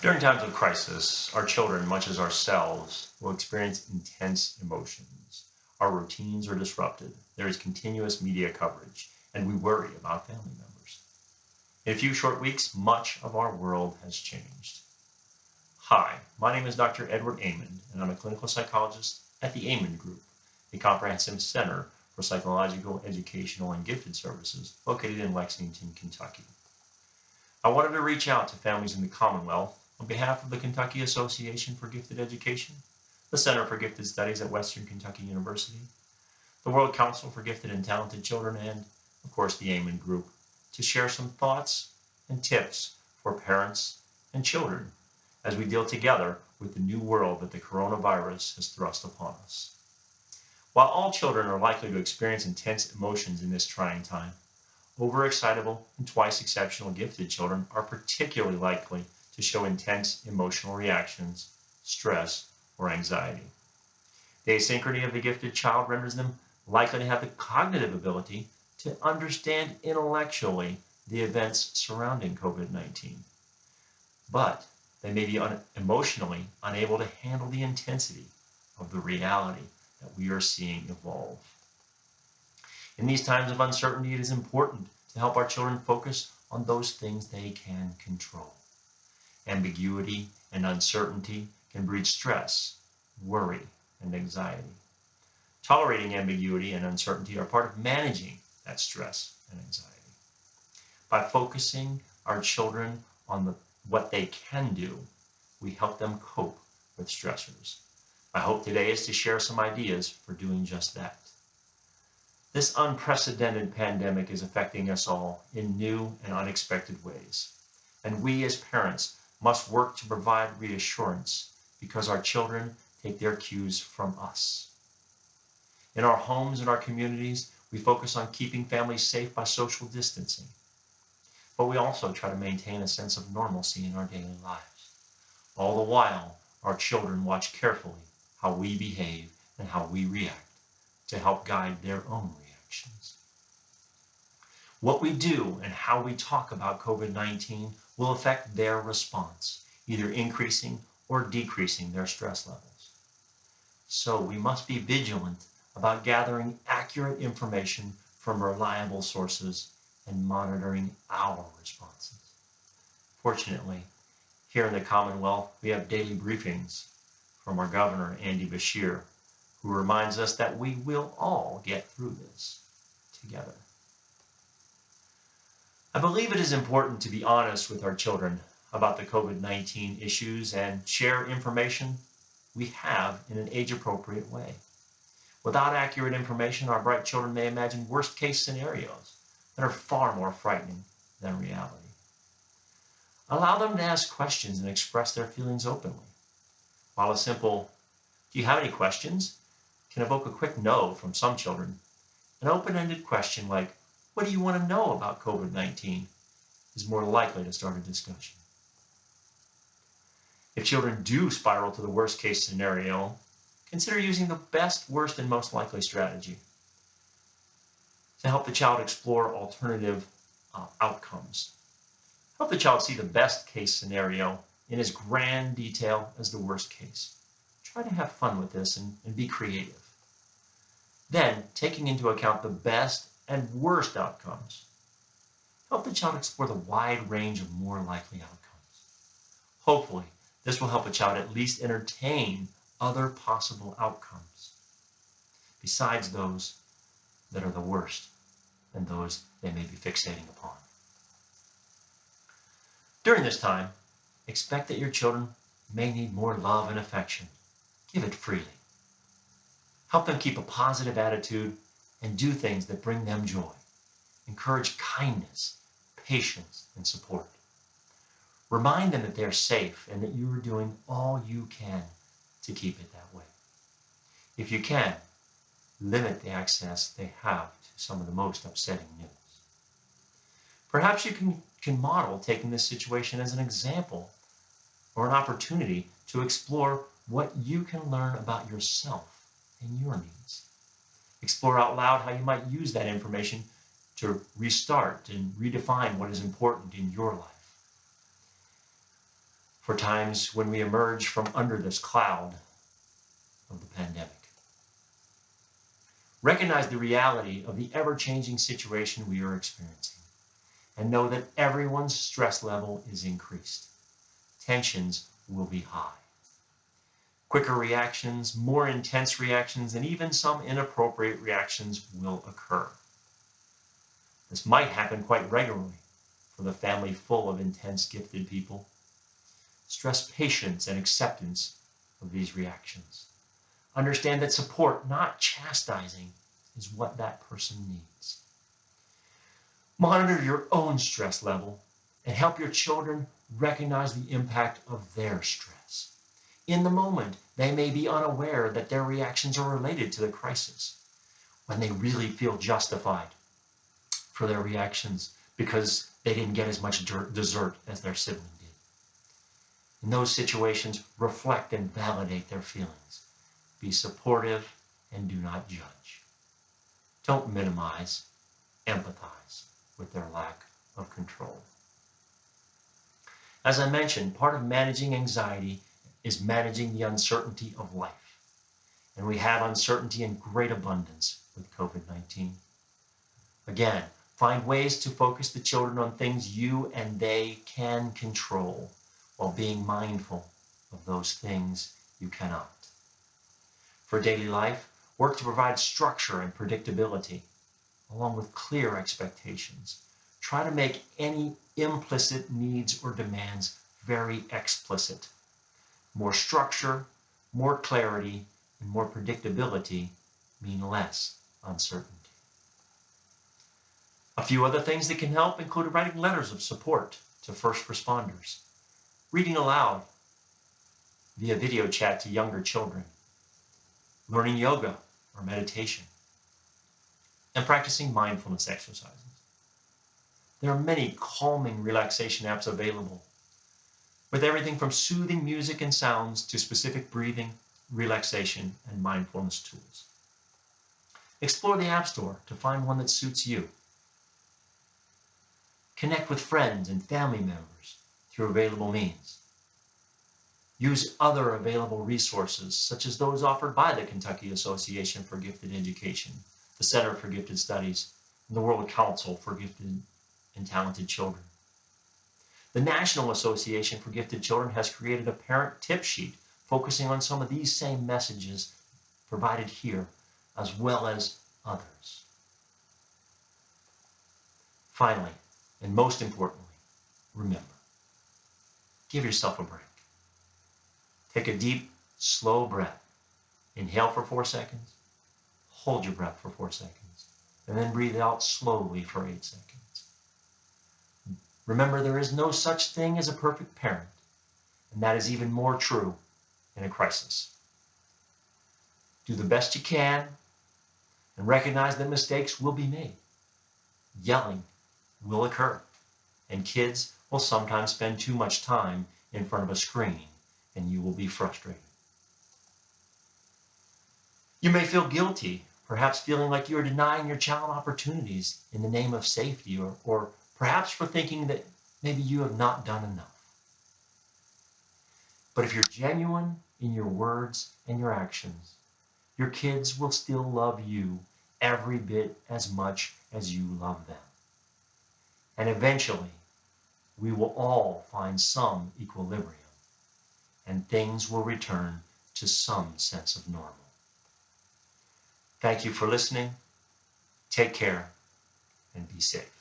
During times of crisis, our children, much as ourselves, will experience intense emotions. Our routines are disrupted. There is continuous media coverage, and we worry about family members. In a few short weeks, much of our world has changed. Hi, my name is Dr. Edward Amond, and I'm a clinical psychologist at the Amond Group, a comprehensive center for psychological, educational, and gifted services located in Lexington, Kentucky. I wanted to reach out to families in the Commonwealth on behalf of the Kentucky Association for Gifted Education, the Center for Gifted Studies at Western Kentucky University, the World Council for Gifted and Talented Children, and, of course, the Amond Group, to share some thoughts and tips for parents and children as we deal together with the new world that the coronavirus has thrust upon us. While all children are likely to experience intense emotions in this trying time, overexcitable and twice exceptional gifted children are particularly likely to show intense emotional reactions, stress, or anxiety. The asynchrony of the gifted child renders them likely to have the cognitive ability to understand intellectually the events surrounding COVID-19. But they may be emotionally unable to handle the intensity of the reality that we are seeing evolve. In these times of uncertainty, it is important to help our children focus on those things they can control. Ambiguity and uncertainty can breed stress, worry, and anxiety. Tolerating ambiguity and uncertainty are part of managing that stress and anxiety. By focusing our children on what they can do, we help them cope with stressors. My hope today is to share some ideas for doing just that. This unprecedented pandemic is affecting us all in new and unexpected ways, and we as parents must work to provide reassurance because our children take their cues from us. In our homes and our communities, we focus on keeping families safe by social distancing, but we also try to maintain a sense of normalcy in our daily lives. All the while, our children watch carefully how we behave and how we react to help guide their own reactions. What we do and how we talk about COVID-19 will affect their response, either increasing or decreasing their stress levels. So we must be vigilant about gathering accurate information from reliable sources and monitoring our responses. Fortunately, here in the Commonwealth, we have daily briefings from our governor, Andy Beshear, who reminds us that we will all get through this together. I believe it is important to be honest with our children about the COVID-19 issues and share information we have in an age-appropriate way. Without accurate information, our bright children may imagine worst-case scenarios that are far more frightening than reality. Allow them to ask questions and express their feelings openly. While a simple, "Do you have any questions?" can evoke a quick no from some children, an open-ended question like, "What do you want to know about COVID-19?" is more likely to start a discussion. If children do spiral to the worst-case scenario, consider using the best, worst, and most likely strategy to help the child explore alternative outcomes. Help the child see the best case scenario in as grand detail as the worst case. Try to have fun with this and be creative. Then, taking into account the best and worst outcomes, help the child explore the wide range of more likely outcomes. Hopefully, this will help a child at least entertain other possible outcomes, besides those that are the worst and those they may be fixating upon. During this time, expect that your children may need more love and affection. Give it freely. Help them keep a positive attitude and do things that bring them joy. Encourage kindness, patience, and support. Remind them that they're safe and that you are doing all you can to keep it that way. If you can, limit the access they have to some of the most upsetting news. Perhaps you can model taking this situation as an example or an opportunity to explore what you can learn about yourself and your needs. Explore out loud how you might use that information to restart and redefine what is important in your life. for times when we emerge from under this cloud of the pandemic. Recognize the reality of the ever-changing situation we are experiencing, and know that everyone's stress level is increased. Tensions will be high. Quicker reactions, more intense reactions, and even some inappropriate reactions will occur. This might happen quite regularly for the family full of intense, gifted people. Stress patience and acceptance of these reactions. Understand that support, not chastising, is what that person needs. Monitor your own stress level and help your children recognize the impact of their stress. In the moment, they may be unaware that their reactions are related to the crisis, when they really feel justified for their reactions because they didn't get as much dessert as their sibling did. In those situations, reflect and validate their feelings. Be supportive and do not judge. Don't minimize, empathize with their lack of control. As I mentioned, part of managing anxiety is managing the uncertainty of life. And we have uncertainty in great abundance with COVID-19. Again, find ways to focus the children on things you and they can control, while being mindful of those things you cannot. For daily life, work to provide structure and predictability, along with clear expectations. Try to make any implicit needs or demands very explicit. More structure, more clarity, and more predictability mean less uncertainty. A few other things that can help include writing letters of support to first responders, reading aloud via video chat to younger children, learning yoga or meditation, and practicing mindfulness exercises. There are many calming relaxation apps available, with everything from soothing music and sounds to specific breathing, relaxation, and mindfulness tools. Explore the App Store to find one that suits you. Connect with friends and family members through available means. Use other available resources, such as those offered by the Kentucky Association for Gifted Education, the Center for Gifted Studies, and the World Council for Gifted and Talented Children. The National Association for Gifted Children has created a parent tip sheet focusing on some of these same messages provided here, as well as others. Finally, and most importantly, remember, give yourself a break. Take a deep, slow breath. Inhale for 4 seconds, hold your breath for 4 seconds, and then breathe out slowly for 8 seconds. Remember, there is no such thing as a perfect parent, and that is even more true in a crisis. Do the best you can, and recognize that mistakes will be made. Yelling will occur, and kids will sometimes spend too much time in front of a screen, and you will be frustrated. You may feel guilty, perhaps feeling like you are denying your child opportunities in the name of safety, or perhaps for thinking that maybe you have not done enough. But if you're genuine in your words and your actions, your kids will still love you every bit as much as you love them. And eventually, we will all find some equilibrium, and things will return to some sense of normal. Thank you for listening. Take care and be safe.